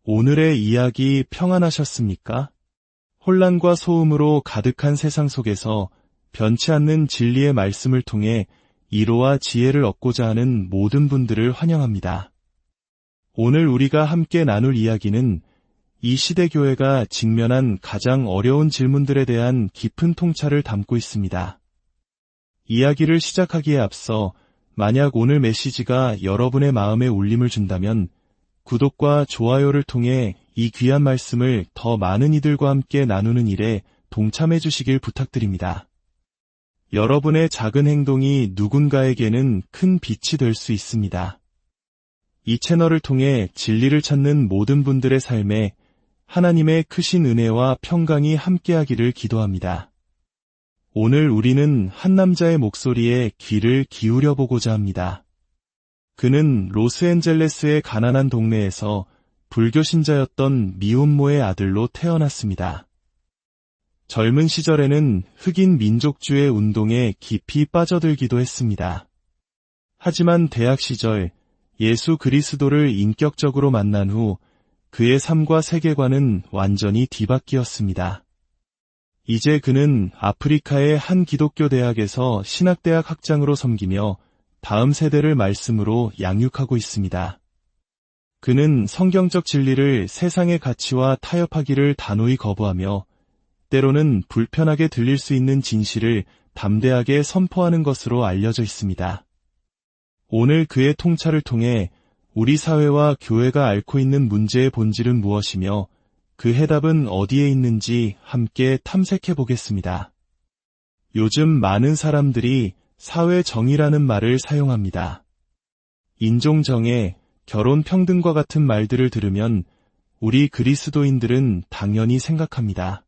오늘의 이야기 평안하셨습니까? 혼란과 소음으로 가득한 세상 속에서 변치 않는 진리의 말씀을 통해 위로와 지혜를 얻고자 하는 모든 분들을 환영합니다. 오늘 우리가 함께 나눌 이야기는 이 시대 교회가 직면한 가장 어려운 질문들에 대한 깊은 통찰을 담고 있습니다. 이야기를 시작하기에 앞서 만약 오늘 메시지가 여러분의 마음에 울림을 준다면 구독과 좋아요를 통해 이 귀한 말씀을 더 많은 이들과 함께 나누는 일에 동참해 주시길 부탁드립니다. 여러분의 작은 행동이 누군가에게는 큰 빛이 될 수 있습니다. 이 채널을 통해 진리를 찾는 모든 분들의 삶에 하나님의 크신 은혜와 평강이 함께하기를 기도합니다. 오늘 우리는 한 남자의 목소리에 귀를 기울여 보고자 합니다. 그는 로스앤젤레스의 가난한 동네에서 불교 신자였던 미혼모의 아들로 태어났습니다. 젊은 시절에는 흑인 민족주의 운동에 깊이 빠져들기도 했습니다. 하지만 대학 시절 예수 그리스도를 인격적으로 만난 후 그의 삶과 세계관은 완전히 뒤바뀌었습니다. 이제 그는 아프리카의 한 기독교 대학에서 신학대학 학장으로 섬기며 다음 세대를 말씀으로 양육하고 있습니다. 그는 성경적 진리를 세상의 가치와 타협하기를 단호히 거부하며 때로는 불편하게 들릴 수 있는 진실을 담대하게 선포하는 것으로 알려져 있습니다. 오늘 그의 통찰을 통해 우리 사회와 교회가 앓고 있는 문제의 본질은 무엇이며 그 해답은 어디에 있는지 함께 탐색해 보겠습니다. 요즘 많은 사람들이 사회정의라는 말을 사용합니다. 인종정의, 결혼평등과 같은 말들을 들으면 우리 그리스도인들은 당연히 생각합니다.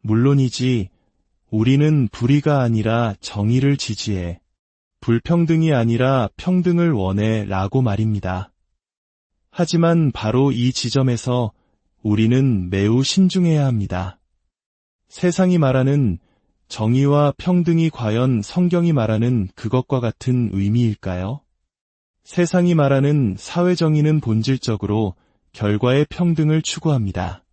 물론이지, 우리는 불의가 아니라 정의를 지지해, 불평등이 아니라 평등을 원해 라고 말입니다. 하지만 바로 이 지점에서 우리는 매우 신중해야 합니다. 세상이 말하는 정의와 평등이 과연 성경이 말하는 그것과 같은 의미일까요? 세상이 말하는 사회정의는 본질적으로 결과의 평등을 추구합니다.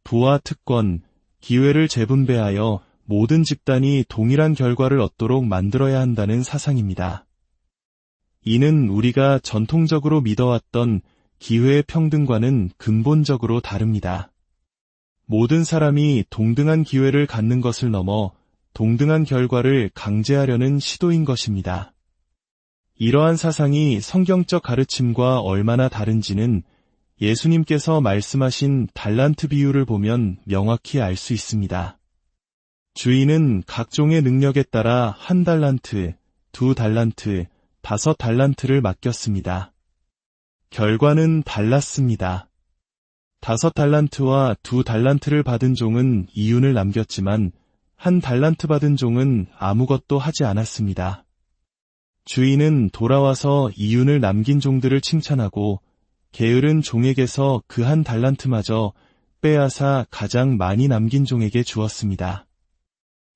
부와 특권, 기회를 재분배하여 모든 집단이 동일한 결과를 얻도록 만들어야 한다는 사상입니다. 이는 우리가 전통적으로 믿어왔던 기회의 평등과는 근본적으로 다릅니다. 모든 사람이 동등한 기회를 갖는 것을 넘어 동등한 결과를 강제하려는 시도인 것입니다. 이러한 사상이 성경적 가르침과 얼마나 다른지는 예수님께서 말씀하신 달란트 비유를 보면 명확히 알 수 있습니다. 주인은 각종의 능력에 따라 1달란트, 2달란트, 5달란트를 맡겼습니다. 결과는 달랐습니다. 5달란트와 2달란트를 받은 종은 이윤을 남겼지만 1달란트 받은 종은 아무것도 하지 않았습니다. 주인은 돌아와서 이윤을 남긴 종들을 칭찬하고 게으른 종에게서 그 1달란트마저 빼앗아 가장 많이 남긴 종에게 주었습니다.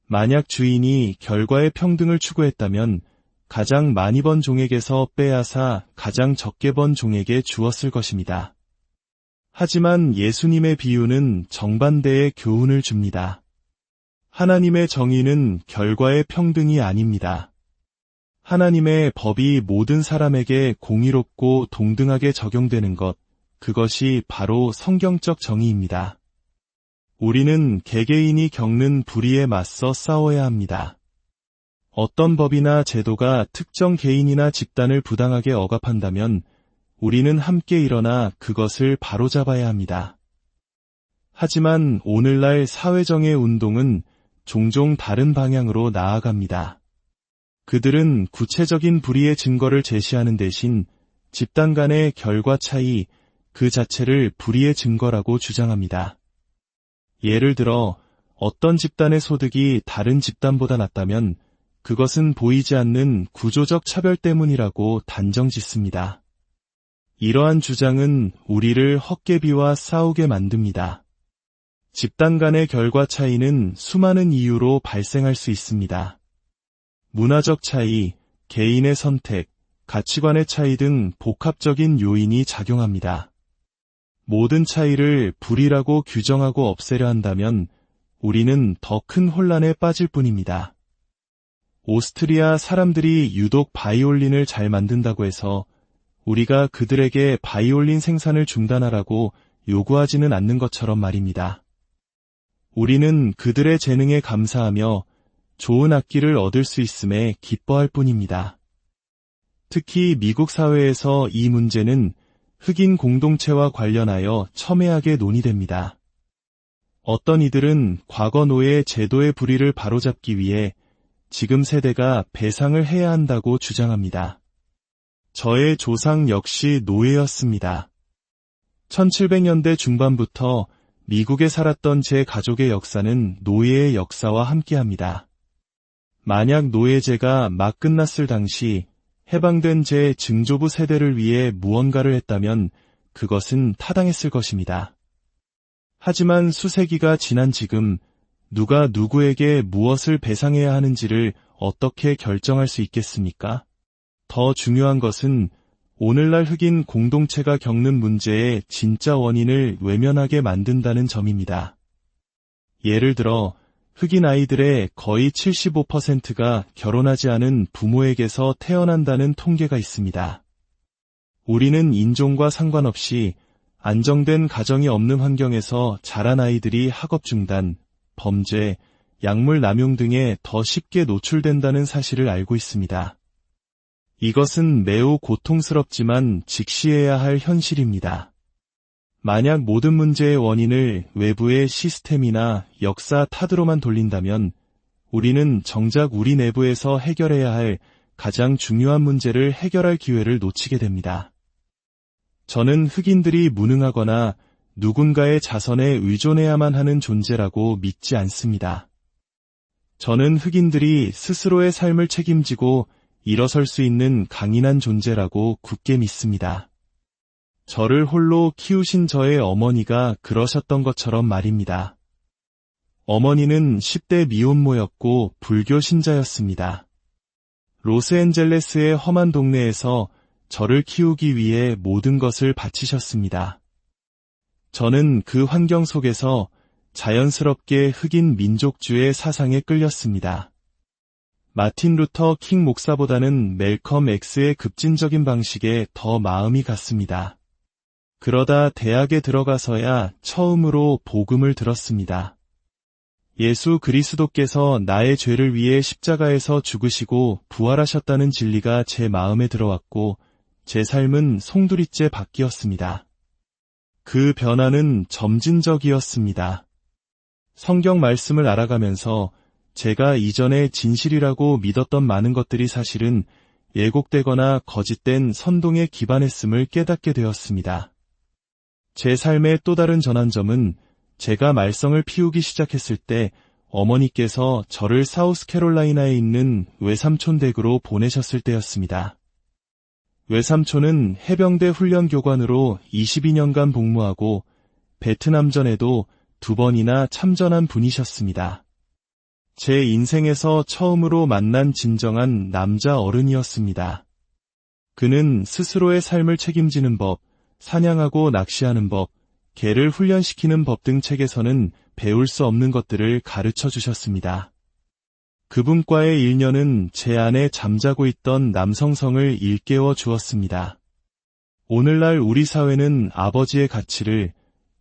만약 주인이 결과의 평등을 추구했다면 가장 많이 번 종에게서 빼앗아 가장 적게 번 종에게 주었을 것입니다. 하지만 예수님의 비유는 정반대의 교훈을 줍니다. 하나님의 정의는 결과의 평등이 아닙니다. 하나님의 법이 모든 사람에게 공의롭고 동등하게 적용되는 것, 그것이 바로 성경적 정의입니다. 우리는 개개인이 겪는 불의에 맞서 싸워야 합니다. 어떤 법이나 제도가 특정 개인이나 집단을 부당하게 억압한다면 우리는 함께 일어나 그것을 바로잡아야 합니다. 하지만 오늘날 사회정의 운동은 종종 다른 방향으로 나아갑니다. 그들은 구체적인 불의의 증거를 제시하는 대신 집단 간의 결과 차이 그 자체를 불의의 증거라고 주장합니다. 예를 들어 어떤 집단의 소득이 다른 집단보다 낮다면 그것은 보이지 않는 구조적 차별 때문이라고 단정짓습니다. 이러한 주장은 우리를 헛개비와 싸우게 만듭니다. 집단 간의 결과 차이는 수많은 이유로 발생할 수 있습니다. 문화적 차이, 개인의 선택, 가치관의 차이 등 복합적인 요인이 작용합니다. 모든 차이를 불이라고 규정하고 없애려 한다면 우리는 더 큰 혼란에 빠질 뿐입니다. 오스트리아 사람들이 유독 바이올린을 잘 만든다고 해서 우리가 그들에게 바이올린 생산을 중단하라고 요구하지는 않는 것처럼 말입니다. 우리는 그들의 재능에 감사하며 좋은 악기를 얻을 수 있음에 기뻐할 뿐입니다. 특히 미국 사회에서 이 문제는 흑인 공동체와 관련하여 첨예하게 논의됩니다. 어떤 이들은 과거 노예 제도의 불의를 바로잡기 위해 지금 세대가 배상을 해야 한다고 주장합니다. 저의 조상 역시 노예였습니다. 1700년대 중반부터 미국에 살았던 제 가족의 역사는 노예의 역사와 함께합니다. 만약 노예제가 막 끝났을 당시 해방된 제 증조부 세대를 위해 무언가를 했다면 그것은 타당했을 것입니다. 하지만 수세기가 지난 지금 누가 누구에게 무엇을 배상해야 하는지를 어떻게 결정할 수 있겠습니까? 더 중요한 것은 오늘날 흑인 공동체가 겪는 문제의 진짜 원인을 외면하게 만든다는 점입니다. 예를 들어 흑인 아이들의 거의 75%가 결혼하지 않은 부모에게서 태어난다는 통계가 있습니다. 우리는 인종과 상관없이 안정된 가정이 없는 환경에서 자란 아이들이 학업 중단, 범죄, 약물 남용 등에 더 쉽게 노출된다는 사실을 알고 있습니다. 이것은 매우 고통스럽지만 직시해야 할 현실입니다. 만약 모든 문제의 원인을 외부의 시스템이나 역사 탓으로만 돌린다면 우리는 정작 우리 내부에서 해결해야 할 가장 중요한 문제를 해결할 기회를 놓치게 됩니다. 저는 흑인들이 무능하거나 누군가의 자선에 의존해야만 하는 존재라고 믿지 않습니다. 저는 흑인들이 스스로의 삶을 책임지고 일어설 수 있는 강인한 존재라고 굳게 믿습니다. 저를 홀로 키우신 저의 어머니가 그러셨던 것처럼 말입니다. 어머니는 10대 미혼모였고 불교 신자였습니다. 로스앤젤레스의 험한 동네에서 저를 키우기 위해 모든 것을 바치셨습니다. 저는 그 환경 속에서 자연스럽게 흑인 민족주의 사상에 끌렸습니다. 마틴 루터 킹 목사보다는 멜컴 X의 급진적인 방식에 더 마음이 갔습니다. 그러다 대학에 들어가서야 처음으로 복음을 들었습니다. 예수 그리스도께서 나의 죄를 위해 십자가에서 죽으시고 부활하셨다는 진리가 제 마음에 들어왔고 제 삶은 송두리째 바뀌었습니다. 그 변화는 점진적이었습니다. 성경 말씀을 알아가면서 제가 이전에 진실이라고 믿었던 많은 것들이 사실은 예곡되거나 거짓된 선동에 기반했음을 깨닫게 되었습니다. 제 삶의 또 다른 전환점은 제가 말썽을 피우기 시작했을 때 어머니께서 저를 사우스캐롤라이나에 있는 외삼촌 댁으로 보내셨을 때였습니다. 외삼촌은 해병대 훈련교관으로 22년간 복무하고 베트남전에도 2번이나 참전한 분이셨습니다. 제 인생에서 처음으로 만난 진정한 남자 어른이었습니다. 그는 스스로의 삶을 책임지는 법, 사냥하고 낚시하는 법, 개를 훈련시키는 법 등 책에서는 배울 수 없는 것들을 가르쳐 주셨습니다. 그분과의 1년은 제 안에 잠자고 있던 남성성을 일깨워 주었습니다. 오늘날 우리 사회는 아버지의 가치를,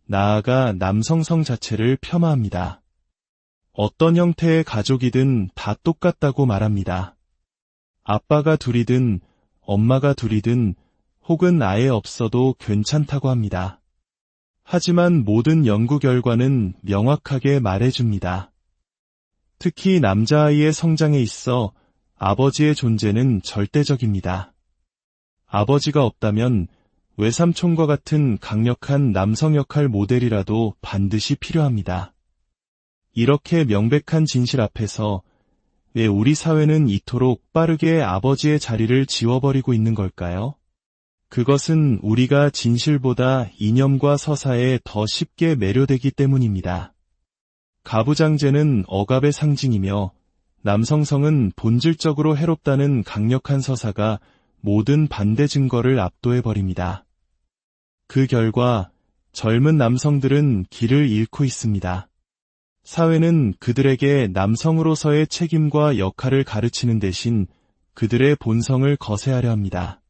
나아가 남성성 자체를 폄하합니다. 어떤 형태의 가족이든 다 똑같다고 말합니다. 아빠가 둘이든 엄마가 둘이든 혹은 아예 없어도 괜찮다고 합니다. 하지만 모든 연구 결과는 명확하게 말해줍니다. 특히 남자아이의 성장에 있어 아버지의 존재는 절대적입니다. 아버지가 없다면 외삼촌과 같은 강력한 남성 역할 모델이라도 반드시 필요합니다. 이렇게 명백한 진실 앞에서 왜 우리 사회는 이토록 빠르게 아버지의 자리를 지워버리고 있는 걸까요? 그것은 우리가 진실보다 이념과 서사에 더 쉽게 매료되기 때문입니다. 가부장제는 억압의 상징이며 남성성은 본질적으로 해롭다는 강력한 서사가 모든 반대 증거를 압도해버립니다. 그 결과 젊은 남성들은 길을 잃고 있습니다. 사회는 그들에게 남성으로서의 책임과 역할을 가르치는 대신 그들의 본성을 거세하려 합니다.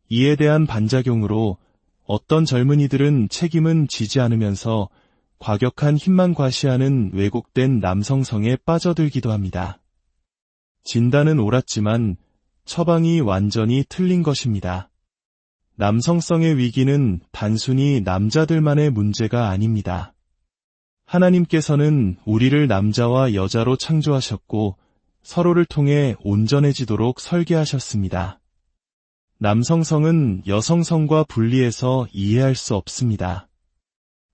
이에 대한 반작용으로 어떤 젊은이들은 책임은 지지 않으면서 과격한 힘만 과시하는 왜곡된 남성성에 빠져들기도 합니다. 진단은 옳았지만 처방이 완전히 틀린 것입니다. 남성성의 위기는 단순히 남자들만의 문제가 아닙니다. 하나님께서는 우리를 남자와 여자로 창조하셨고 서로를 통해 온전해지도록 설계하셨습니다. 남성성은 여성성과 분리해서 이해할 수 없습니다.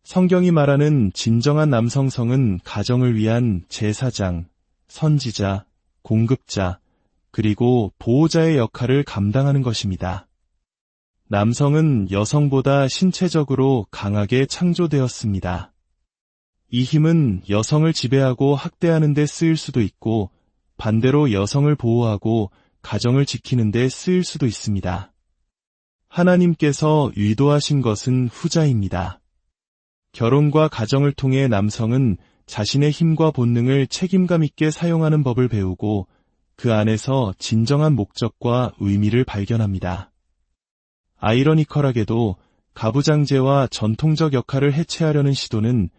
성경이 말하는 진정한 남성성은 가정을 위한 제사장, 선지자, 공급자, 그리고 보호자의 역할을 감당하는 것입니다. 남성은 여성보다 신체적으로 강하게 창조되었습니다. 이 힘은 여성을 지배하고 학대하는 데 쓰일 수도 있고 반대로 여성을 보호하고 가정을 지키는 데 쓰일 수도 있습니다. 하나님께서 의도하신 것은 후자입니다. 결혼과 가정을 통해 남성은 자신의 힘과 본능을 책임감 있게 사용하는 법을 배우고 그 안에서 진정한 목적과 의미를 발견합니다. 아이러니컬하게도 가부장제와 전통적 역할을 해체하려는 시도는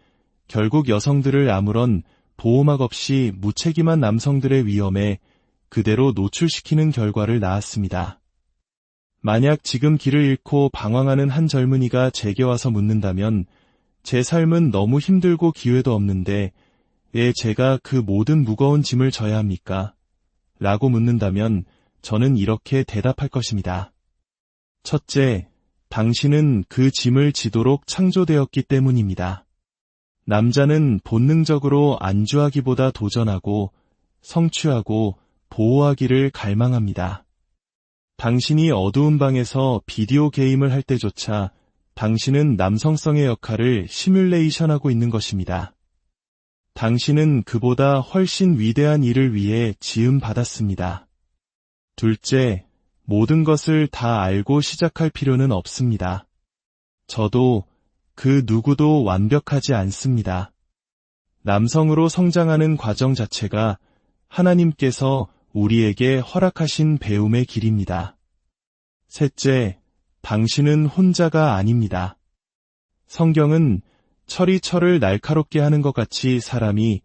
결국 여성들을 아무런 보호막 없이 무책임한 남성들의 위험에 그대로 노출시키는 결과를 낳았습니다. 만약 지금 길을 잃고 방황하는 한 젊은이가 제게 와서 묻는다면 제 삶은 너무 힘들고 기회도 없는데 왜 제가 그 모든 무거운 짐을 져야 합니까? 라고 묻는다면 저는 이렇게 대답할 것입니다. 첫째, 당신은 그 짐을 지도록 창조되었기 때문입니다. 남자는 본능적으로 안주하기보다 도전하고 성취하고 보호하기를 갈망합니다. 당신이 어두운 방에서 비디오 게임을 할 때조차 당신은 남성성의 역할을 시뮬레이션하고 있는 것입니다. 당신은 그보다 훨씬 위대한 일을 위해 지음받았습니다. 둘째, 모든 것을 다 알고 시작할 필요는 없습니다. 저도 그 누구도 완벽하지 않습니다. 남성으로 성장하는 과정 자체가 하나님께서 우리에게 허락하신 배움의 길입니다. 셋째, 당신은 혼자가 아닙니다. 성경은 철이 철을 날카롭게 하는 것 같이 사람이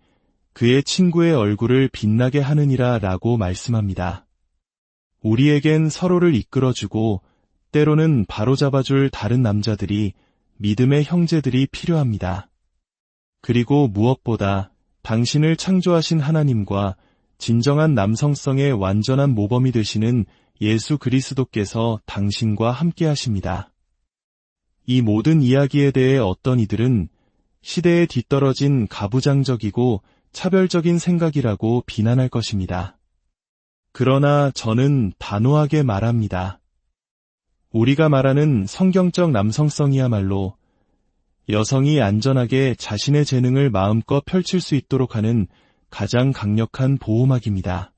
그의 친구의 얼굴을 빛나게 하느니라 라고 말씀합니다. 우리에겐 서로를 이끌어주고 때로는 바로잡아줄 다른 남자들이 믿음의 형제들이 필요합니다. 그리고 무엇보다 당신을 창조하신 하나님과 진정한 남성성의 완전한 모범이 되시는 예수 그리스도께서 당신과 함께 하십니다. 이 모든 이야기에 대해 어떤 이들은 시대에 뒤떨어진 가부장적이고 차별적인 생각이라고 비난할 것입니다. 그러나 저는 단호하게 말합니다. 우리가 말하는 성경적 남성성이야말로 여성이 안전하게 자신의 재능을 마음껏 펼칠 수 있도록 하는 가장 강력한 보호막입니다.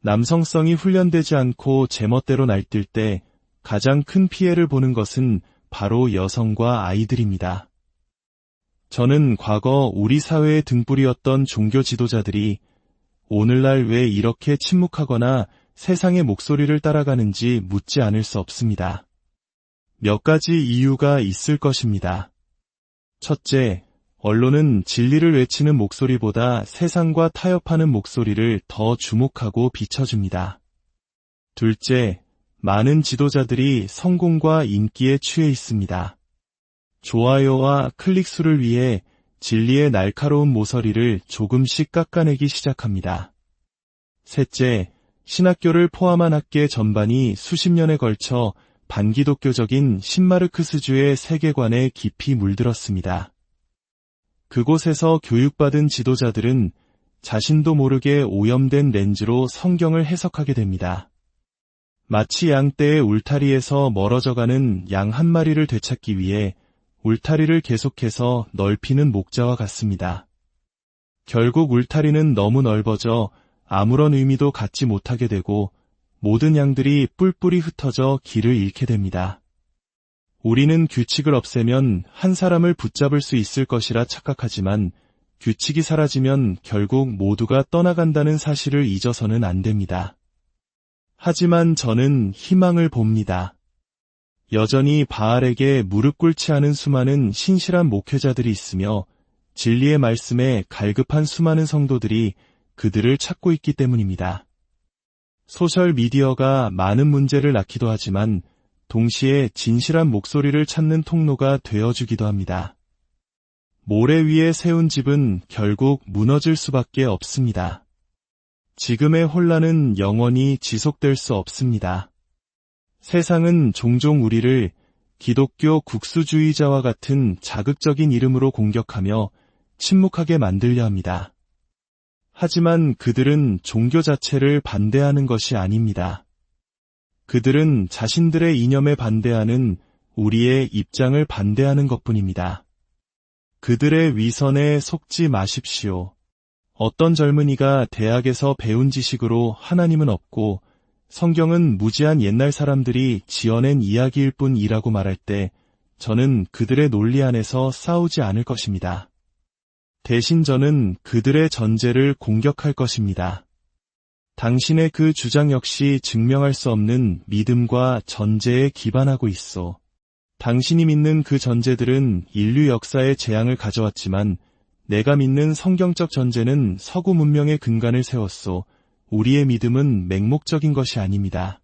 남성성이 훈련되지 않고 제멋대로 날뛸 때 가장 큰 피해를 보는 것은 바로 여성과 아이들입니다. 저는 과거 우리 사회의 등불이었던 종교 지도자들이 오늘날 왜 이렇게 침묵하거나 세상의 목소리를 따라가는지 묻지 않을 수 없습니다. 몇 가지 이유가 있을 것입니다. 첫째, 언론은 진리를 외치는 목소리보다 세상과 타협하는 목소리를 더 주목하고 비춰줍니다. 둘째, 많은 지도자들이 성공과 인기에 취해 있습니다. 좋아요와 클릭수를 위해 진리의 날카로운 모서리를 조금씩 깎아내기 시작합니다. 셋째, 신학교를 포함한 학계 전반이 수십 년에 걸쳐 반기독교적인 신마르크스주의 세계관에 깊이 물들었습니다. 그곳에서 교육받은 지도자들은 자신도 모르게 오염된 렌즈로 성경을 해석하게 됩니다. 마치 양떼의 울타리에서 멀어져가는 양 한 마리를 되찾기 위해 울타리를 계속해서 넓히는 목자와 같습니다. 결국 울타리는 너무 넓어져 아무런 의미도 갖지 못하게 되고 모든 양들이 뿔뿔이 흩어져 길을 잃게 됩니다. 우리는 규칙을 없애면 한 사람을 붙잡을 수 있을 것이라 착각하지만 규칙이 사라지면 결국 모두가 떠나간다는 사실을 잊어서는 안 됩니다. 하지만 저는 희망을 봅니다. 여전히 바알에게 무릎 꿇지 않은 수많은 신실한 목회자들이 있으며 진리의 말씀에 갈급한 수많은 성도들이 그들을 찾고 있기 때문입니다. 소셜미디어가 많은 문제를 낳기도 하지만 동시에 진실한 목소리를 찾는 통로가 되어주기도 합니다. 모래 위에 세운 집은 결국 무너질 수밖에 없습니다. 지금의 혼란은 영원히 지속될 수 없습니다. 세상은 종종 우리를 기독교 국수주의자와 같은 자극적인 이름으로 공격하며 침묵하게 만들려 합니다. 하지만 그들은 종교 자체를 반대하는 것이 아닙니다. 그들은 자신들의 이념에 반대하는 우리의 입장을 반대하는 것뿐입니다. 그들의 위선에 속지 마십시오. 어떤 젊은이가 대학에서 배운 지식으로 하나님은 없고 성경은 무지한 옛날 사람들이 지어낸 이야기일 뿐이라고 말할 때 저는 그들의 논리 안에서 싸우지 않을 것입니다. 대신 저는 그들의 전제를 공격할 것입니다. 당신의 그 주장 역시 증명할 수 없는 믿음과 전제에 기반하고 있어. 당신이 믿는 그 전제들은 인류 역사의 재앙을 가져왔지만 내가 믿는 성경적 전제는 서구 문명의 근간을 세웠소. 우리의 믿음은 맹목적인 것이 아닙니다.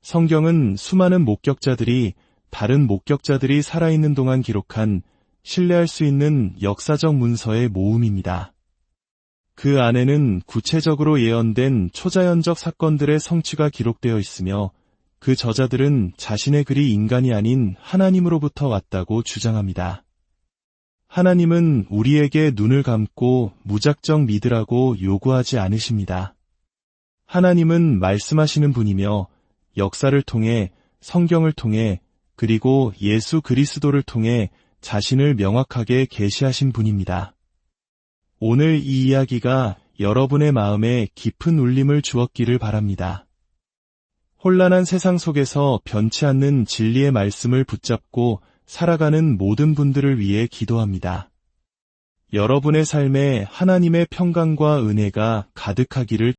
성경은 수많은 목격자들이 다른 목격자들이 살아있는 동안 기록한 신뢰할 수 있는 역사적 문서의 모음입니다. 그 안에는 구체적으로 예언된 초자연적 사건들의 성취가 기록되어 있으며 그 저자들은 자신의 글이 인간이 아닌 하나님으로부터 왔다고 주장합니다. 하나님은 우리에게 눈을 감고 무작정 믿으라고 요구하지 않으십니다. 하나님은 말씀하시는 분이며 역사를 통해 성경을 통해 그리고 예수 그리스도를 통해 자신을 명확하게 계시하신 분입니다. 오늘 이 이야기가 여러분의 마음에 깊은 울림을 주었기를 바랍니다. 혼란한 세상 속에서 변치 않는 진리의 말씀을 붙잡고 살아가는 모든 분들을 위해 기도합니다. 여러분의 삶에 하나님의 평강과 은혜가 가득하기를